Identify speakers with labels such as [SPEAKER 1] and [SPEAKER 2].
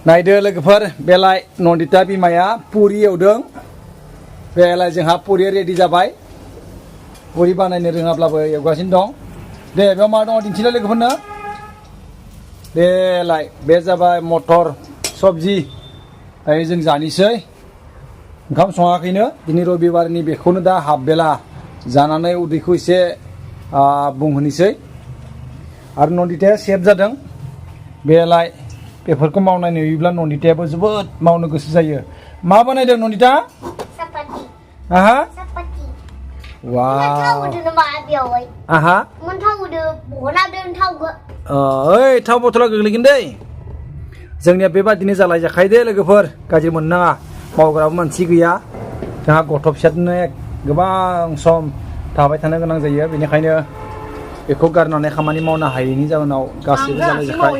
[SPEAKER 1] नायदो लोगोफोर बेलाय नन्दिता बिमाया पुरि एवदों बेलाय जोंहा पुरिया रेडि जाबाय पुरि बानायनो रोङाब्लाबो एवगासिनो दं दे बेयाव मा दङ दिन्थिलाय लोगोफोरनो बेलाय बे जाबाय मटर सबजि दायो जों जानोसै ओंखाम सङाखैनो दिनै रबिबारनि बेखौनो दा हाबबेला जानानै उदैखौ एसे बुंहोनोसै आरो नन्दिताया सेफ जादों बेलाय बेफोरखौ मावनाय नुयोब्ला नन्दितायाबो जोबोद मावनो गोसो जायो मा बानायदों नन्दिता
[SPEAKER 2] सापाति
[SPEAKER 1] आहा
[SPEAKER 2] सापाति
[SPEAKER 1] वाव
[SPEAKER 2] आहा
[SPEAKER 1] ओइ थाव बथला गोग्लैगोन दै जोंनिया बेबादिनो जालाय जाखायो दे लोगोफोर गाज्रि मोननाङा मावग्राबो मानसि गैया जोंहा गथ' फिसाजोंनो गोबां सम थाबाय थानो गोनां जायो बेनिखायनो बेखौ गारनानै खामानि मावनो हायैनि जाहोनाव गासैबो जालाय जाखायो